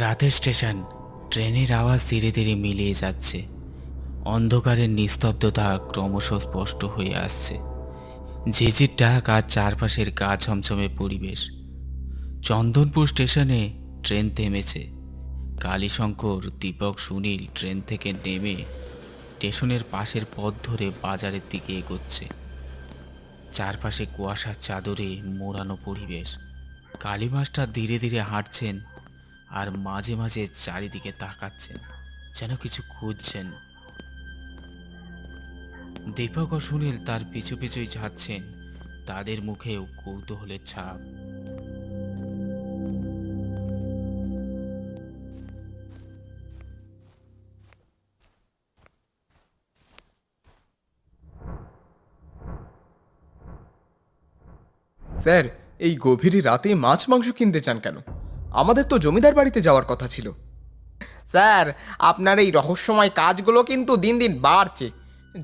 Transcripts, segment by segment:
রাতের স্টেশন। ট্রেনের আওয়াজ ধীরে ধীরে মিলিয়ে যাচ্ছে। অন্ধকারের নিস্তব্ধতা ক্রমশ স্পষ্ট হয়ে আসছে। ঝিঝির ডাক আর চারপাশের গা ছমছমে পরিবেশ। চন্দনপুর স্টেশনে ট্রেন থেমেছে। কালীশঙ্কর, দীপক, সুনীল ট্রেন থেকে নেমে স্টেশনের পাশের পথ ধরে বাজারের দিকে এগোচ্ছে। চারপাশে কুয়াশার চাদরে মোড়ানো পরিবেশ। কালী মাস্টার ধীরে ধীরে হাঁটছেন আর মাঝে মাঝে চারিদিকে তাকাচ্ছেন, যেন কিছু খুঁজছেন। দীপক ও সুনীল তার পিছু পিছুই যাচ্ছেন, তাদের মুখেও কৌতূহলের ছাপ। স্যার, এই গভীর রাতে মাছ মাংস কিনতে চান কেন? আমাদের তো জমিদার বাড়িতে যাওয়ার কথা ছিল। স্যার, আপনার এই রহস্যময় কাজগুলো কিন্তু দিন দিন বাড়ছে।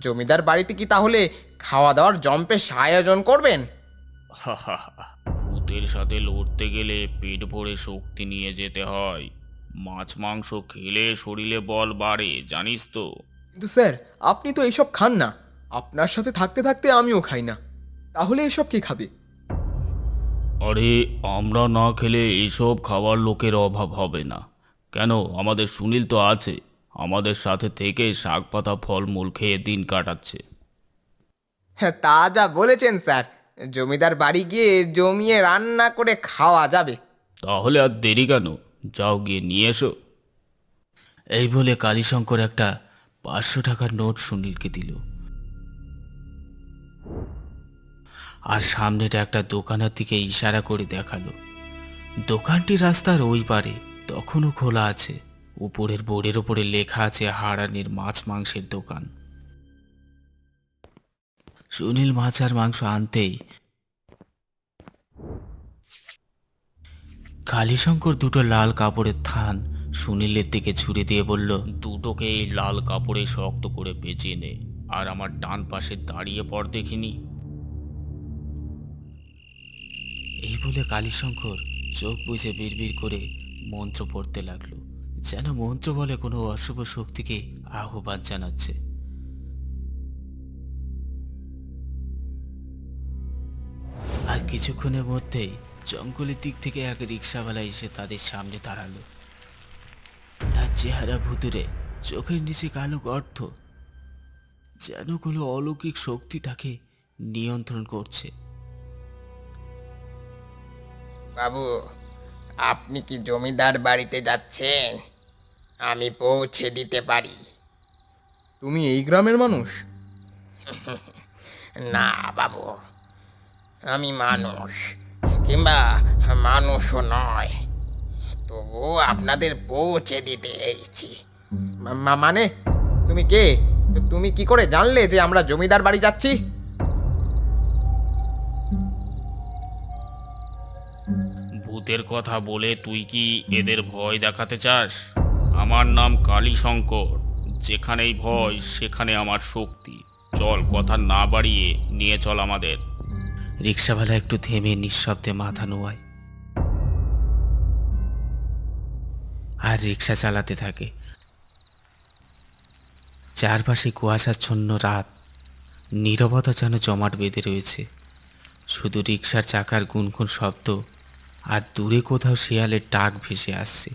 জমিদার বাড়িতে কি তাহলে খাওয়া দাওয়ার জম্পেশ আয়োজন করবেন? ভূতের সাথে লড়তে গেলে পেট ভরে শক্তি নিয়ে যেতে হয়। মাছ মাংস খেলে শরীরে বল বাড়ে, জানিস তো। কিন্তু স্যার, আপনি তো এইসব খান না। আপনার সাথে থাকতে থাকতে আমিও খাই না। তাহলে এসব কে খাবে? আরে, আমরা না খেলে এইসব খাবার লোকের অভাব হবে না। কেন, আমাদের সুনীল তো আছে, আমাদের সাথে থেকে শাক পাতা ফলমূল খেয়ে দিন কাটাচ্ছে। হ্যাঁ, তা যা বলেছেন স্যার। জমিদার বাড়ি গিয়ে জমিয়ে রান্না করে খাওয়া যাবে। তাহলে আর দেরি কেন, যাও গিয়ে নিয়ে এসো। এই বলে কালীশঙ্কর একটা 500 টাকার নোট সুনীলকে দিল। আর সামনেটা একটা দোকানের দিকে ইশারা করে দেখালো। দোকানটি রাস্তার ওই পারে, তখনও খোলা আছে। উপরের বোর্ডের ওপরে লেখা আছে হারানির মাছ মাংসের দোকান। সুনীল মাছ আর মাংস আনতেই কালীশঙ্কর দুটো লাল কাপড়ের থান সুনীলের দিকে ছুড়ে দিয়ে বলল, দুটোকে এই লাল কাপড়ে শক্ত করে পেঁচিয়ে নে, আর আমার ডান পাশে দাঁড়িয়ে পড় দেখিনি। এই বলে কালীশঙ্কর চোখ বুজে বিড়বিড় করে মন্ত্র পড়তে লাগলো, যেন মন্ত্র বলে কোনো অশুভ শক্তিকে আহ্বান জানাচ্ছে। আর কিছুক্ষণের মধ্যেই জঙ্গলের দিক থেকে এক রিক্সাওয়ালা এসে তাদের সামনে দাঁড়ালো। তার চেহারা ভুতুরে, চোখের নিচে কালো গর্ত, যেন কোনো অলৌকিক শক্তি তাকে নিয়ন্ত্রণ করছে। বাবু, আপনি কি জমিদার বাড়িতে যাচ্ছেন? আমি পৌঁছে দিতে পারি। তুমি এই গ্রামের মানুষ? না বাবু, আমি মানুষ, কিংবা মানুষও নয়, তবুও আপনাদের পৌঁছে দিতে এসেছি। মানে, তুমি কে? তুমি কি করে জানলে যে আমরা জমিদার বাড়ি যাচ্ছি? ভূতের কথা বলে তুই কি এদের ভয় দেখাতে চাস? আমার নাম কালীশঙ্কর। যেখানেই ভয় সেখানে আমার শক্তি। চল, কথা না বাড়িয়ে নিয়ে চল আমাদের। রিক্সাওয়ালা একটু থেমে নিঃশব্দে মাথা নোয়ায় আর রিক্সা চালাতে থাকে। চারপাশে কুয়াশাচ্ছন্ন রাত, নীরবতা যেন জমাট বেঁধে রয়েছে। শুধু রিক্সার চাকার গুনগুন শব্দ আর দূরে কোথাও শিয়ালের ডাক ভেসে আসছে।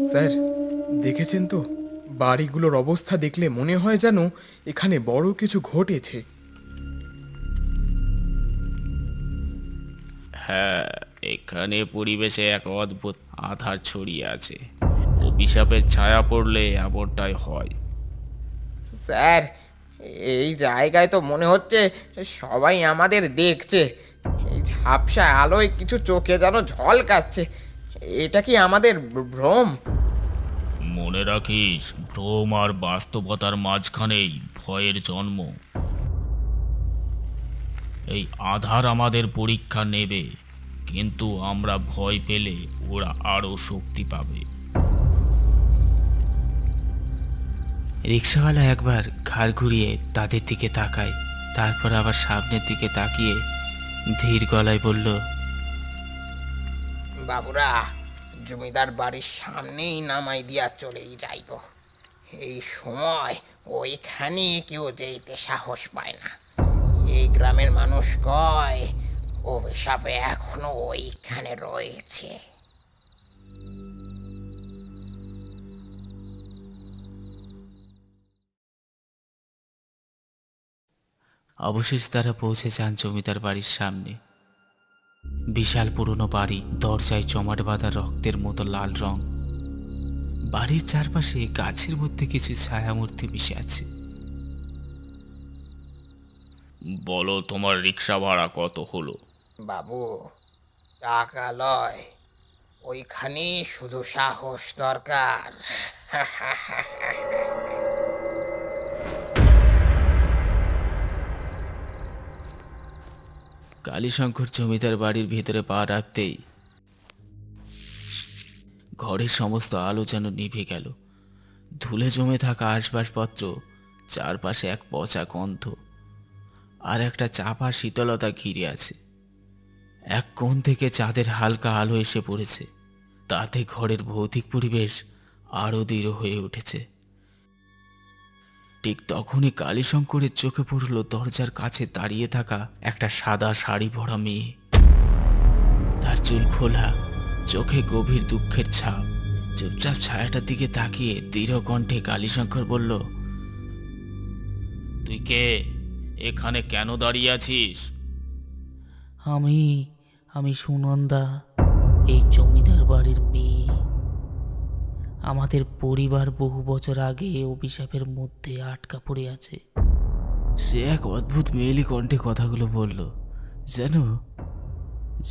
স্যার, দেখেছেন তো? বাড়িগুলোর অবস্থা দেখলে মনে হয় যেন এখানে বড় কিছু ঘটেছে। হ্যাঁ, এখানে পরিবেশে এক অদ্ভুত আধার ছড়িয়ে আছে। অভিশাপের ছায়া পড়লে এমনটাই হয়। স্যার, এই জায়গায় তো মনে হচ্ছে সবাই আমাদের দেখছে। এই ঝাপসা আলোয় কিছু চোখে যেন ঝলকাচ্ছে। এটা কি আমাদের ভ্রম? মনে রাখিস, ভ্রম আর বাস্তবতার মাঝখানেই ভয়ের জন্ম। এই আধার আমাদের পরীক্ষা নেবে, কিন্তু আমরা ভয় পেলে ওরা আরো শক্তি পাবে। রিক্সাওয়ালা একবার ঘাড় ঘুরিয়ে তাদের দিকে তাকায়। তারপর আবার সামনের দিকে তাকিয়ে ধীর গলায় বলল, বাবুরা, জমিদার বাড়ির সামনেই নামাই দিয়া চলেই যাইব। এই সময় ওইখানে কেউ যেতে সাহস পায় না। এই গ্রামের মানুষ কয় অভিশাপে এখনো ওইখানে রয়েছে। অবশেষে তারা পৌঁছে যান জমিদার বাড়ির সামনে। বিশাল পুরনো বাড়ি, দরজায় জমাট বাঁধা রক্তের মতো লাল রং। বাড়ির চারপাশে গাছের মধ্যে কিছু ছায়ামূর্তি মিশে আছে। বলো, তোমার রিক্সা ভাড়া কত হলো? বাবু, টাকা লয়, ওইখানে শুধু সাহস দরকার। কালীশঙ্কর জমিদার বাড়ির ভিতরে পা রাখতেই ঘরের সমস্ত আলো যেন নিভে গেল। ধুলে জমে থাকা আসবাবপত্র, চারপাশে এক পচা গন্ধ আর একটা চাপা শীতলতা ঘিরে আছে। এক কোণ থেকে চাঁদের হালকা আলো এসে পড়েছে, তাতে ঘরের ভৌতিক পরিবেশ আরো দৃঢ় হয়ে উঠেছে। ঠিক তখনই কালীশঙ্করের চোখে পড়ল দরজার কাছে দাঁড়িয়ে থাকা একটা সাদা শাড়ি পরা মেয়ে। তার চুল খোলা, চোখে গভীর দুঃখের ছাপ। চুপচাপ ছায়াটার দিকে তাকিয়ে দৃঢ় কণ্ঠে কালীশঙ্কর বলল, তুই কে? এখানে কেন দাঁড়িয়ে আছিস? আমি সুনন্দা, এই জমিদার বাড়ির মেয়ে। আমাদের পরিবার বহু বছর আগে অভিশাপের মধ্যে আটকা পড়ে আছে। সে এক অদ্ভুত মেয়েলি কণ্ঠে কথাগুলো বলল, যেন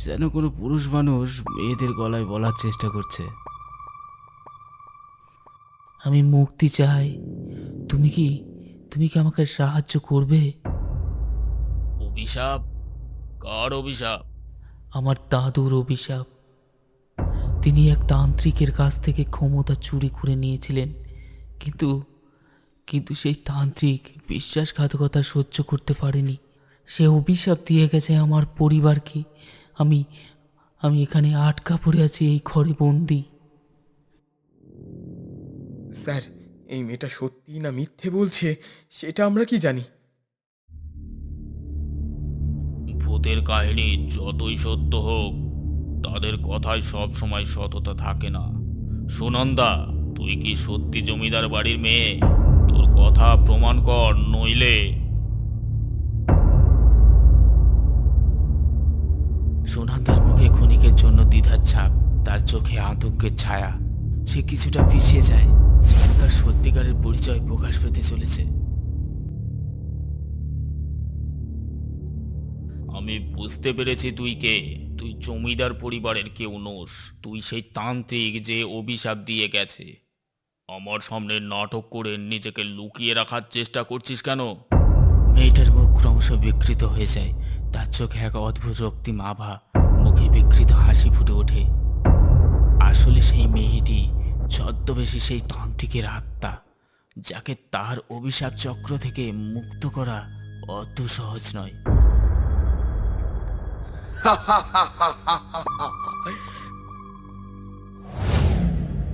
যেন কোনো পুরুষ মানুষ মেয়েদের গলায় বলার চেষ্টা করছে। আমি মুক্তি চাই। তুমি কি আমাকে সাহায্য করবে? অভিশাপ? কার অভিশাপ? আমার দাদুর অভিশাপ। তিনি এক তান্ত্রিকের কাছ থেকে ক্ষমতা চুরি করে নিয়েছিলেন, কিন্তু কিন্তু সেই তান্ত্রিক বিশ্বাসঘাতকতা সহ্য করতে পারেনি। সে অভিশাপ দিয়ে গেছে আমার পরিবারকে। আমি এখানে আটকা পড়ে আছি, এই ঘরে বন্দি। স্যার, এই মেয়েটা সত্যি না মিথ্যে বলছে সেটা আমরা কি জানি? ভূতের কাহিনী যতই সত্য হোক, তাদের কথায় সব সময় সততা থাকে না। সুনন্দা, তুই কি সত্যি জমিদার বাড়ির মেয়ে? তোর কথা প্রমাণ কর, নইলে। সুনন্দার মুখে ক্ষণিকের জন্য দ্বিধার ছাপ, তার চোখে আতঙ্কের ছায়া। সে কিছুটা পিছিয়ে যায়, যেন তার সত্যিকারের পরিচয় প্রকাশ পেতে চলেছে। আমি বুঝতে পেরেছি তুই কে। তুই জমিদার পরিবারের কেউ নোস। তুই সেই তান্ত্রিক যে অভিশাপ দিয়ে গেছে। আমার সামনে নাটক করে নিজেকে লুকিয়ে রাখার চেষ্টা করছিস কেন? মেয়েটার মুখ ক্রমশ বিকৃত হয়ে যায়, তার চোখে এক অদ্ভুত রক্তিম আভা, মুখে বিকৃত হাসি ফুটে ওঠে। আসলে সেই মেয়েটি ছদ্মবেশী সেই তান্ত্রিকের আত্মা, যাকে তার অভিশাপ চক্র থেকে মুক্ত করা অত সহজ নয়।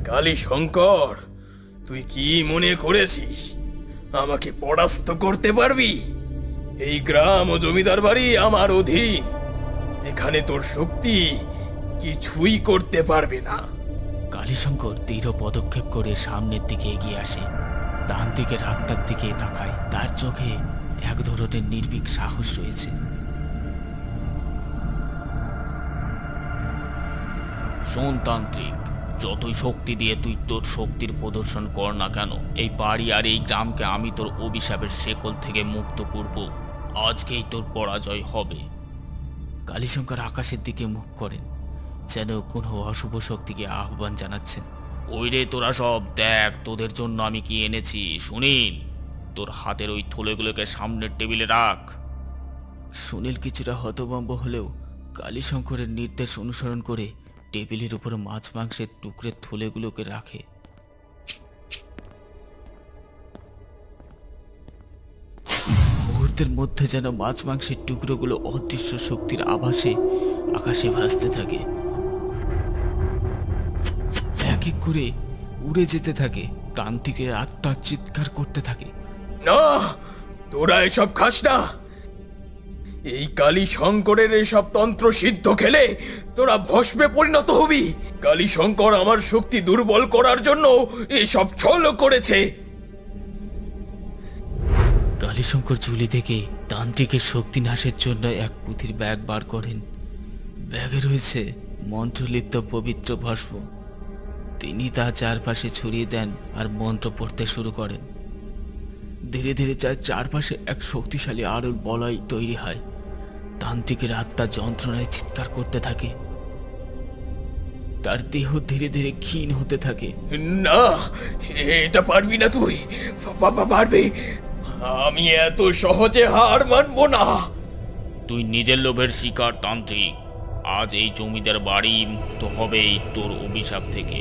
কালীশঙ্কর, তুই কি মনে করেছিস আমাকে পরাস্ত করতে পারবি? এই গ্রাম ও জমিদার বাড়ি আমার অধীন। এখানে তোর শক্তি কিছুই করতে পারবে না। কালীশঙ্কর দৃঢ় পদক্ষেপ করে সামনের দিকে এগিয়ে আসে, তান্ত্রিকের আত্মার দিকে তাকায়। তার চোখে এক ধরনের নির্ভীক সাহস রয়েছে। শোন তান্ত্রিক, যতই শক্তি দিয়ে তুই তোর শক্তির প্রদর্শন কর না কেন, এই বাড়ি আর এই গ্রামকে আমি তোর অভিশাপের শেকল থেকে মুক্ত করব। আজকেই তোর পরাজয় হবে। কালীশঙ্কর আকাশের দিকে মুখ করেন, যেন কোনো অশুভ শক্তিকে আহ্বান জানাচ্ছেন। ওই রে তোরা সব, দেখ তোদের জন্য আমি কি এনেছি। সুনীল, তোর হাতের ওই থলেগুলোকে সামনের টেবিলে রাখ। সুনীল কিছুটা হতভম্ব হলেও কালীশঙ্করের নির্দেশ অনুসরণ করে টেবিলের উপর মাছ মাংসের টুকরের থলেগুলোকে রাখে। মুহূর্তের মুহূর্তের মধ্যে যেন মাছ মাংসের টুকরোগুলো অদৃশ্য শক্তির আভাসে আকাশে ভাসতে থাকে, এক এক করে উড়ে যেতে থাকে। তান্ত্রিকের আত্মা চিৎকার করতে থাকে, না, তোরা এসব খাস না। এই কালী শঙ্করের এসব তন্ত্র সিদ্ধ খেলে তোরা ভস্মে পরিণত হবি। কালী শঙ্কর আমার শক্তি দুর্বল করার জন্য এসব ছল করেছে। কালীশঙ্কর ঝুলি থেকে তান্ত্রিকের শক্তি নাশের জন্য এক পুঁথির ব্যাগ বার করেন। ব্যাগে রয়েছে মন্ত্রলিপ্ত পবিত্র ভস্ম। তিনি তা চারপাশে ছড়িয়ে দেন আর মন্ত্র পড়তে শুরু করেন। ধীরে ধীরে চারপাশে এক শক্তিশালী আলোর বলয় তৈরি হয়। তান্ত্রিকের আত্মা যন্ত্রণায় চিৎকার করতে থাকে, তার দেহ ধীরে ধীরে ক্ষীণ হতে থাকে। না, এটা পারবি না তুই। পারবি? আমি এত সহজে হার মানবো না। তুই নিজের লোভের শিকার তান্ত্রিক। আজ এই জমিদার বাড়ি মুক্ত হবেই তোর অভিশাপ থেকে।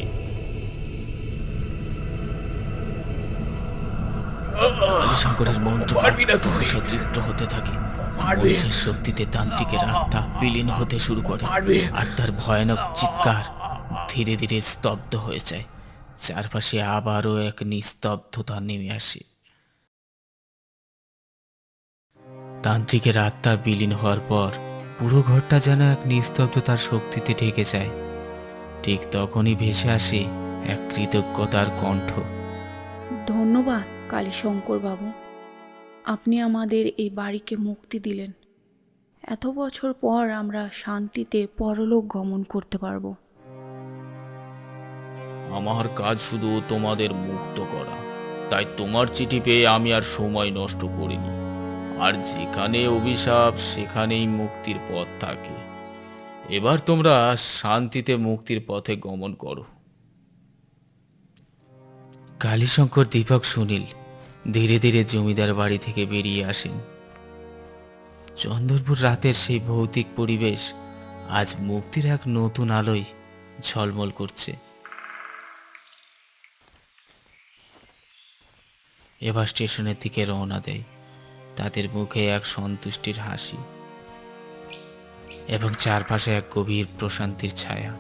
কালীশঙ্করের মন্ত্র পারবি না তুই। ক্রমশ তীব্র হতে থাকে। পারবি। মন্ত্রের শক্তিতে তান্ত্রিকের আত্মা বিলীন হতে শুরু করে, পারবি। আর তার ভয়ানক চিৎকার ধীরে ধীরে স্তব্ধ হয়ে যায়। চারপাশে আবারও এক নিস্তব্ধতা নেমে আসে। তান্ত্রিকের আত্মা বিলীন হওয়ার পর পুরো ঘরটা যেন এক নিস্তব্ধতার শক্তিতে ঢেকে যায়। ঠিক তখনই ভেসে আসে এক কৃতজ্ঞতার কণ্ঠ। ধন্যবাদ কালীশঙ্কর বাবু, আপনি আমাদের এই বাড়িকে মুক্তি দিলেন। এত বছর পর আমরা শান্তিতে পরলোক গমন করতে পারবো। আমার কাজ শুধু তোমাদের মুক্ত করা, তাই তোমার চিঠি পেয়ে আমি আর সময় নষ্ট করিনি। আর যেখানে অভিশাপ সেখানেই মুক্তির পথ থাকে। এবার তোমরা শান্তিতে মুক্তির পথে গমন করো। কালীশঙ্কর, দীপক, সুনীল ধীরে ধীরে জমিদার বাড়ি থেকে বেরিয়ে আসেন। চন্দনপুর রাতের সেই ভৌতিক পরিবেশ আজ মুক্তির এক নতুন আলোয় ঝলমল করছে। এবার স্টেশনের দিকে রওনা দেয়। তাদের মুখে এক সন্তুষ্টির হাসি এবং চারপাশে এক গভীর প্রশান্তির ছায়া।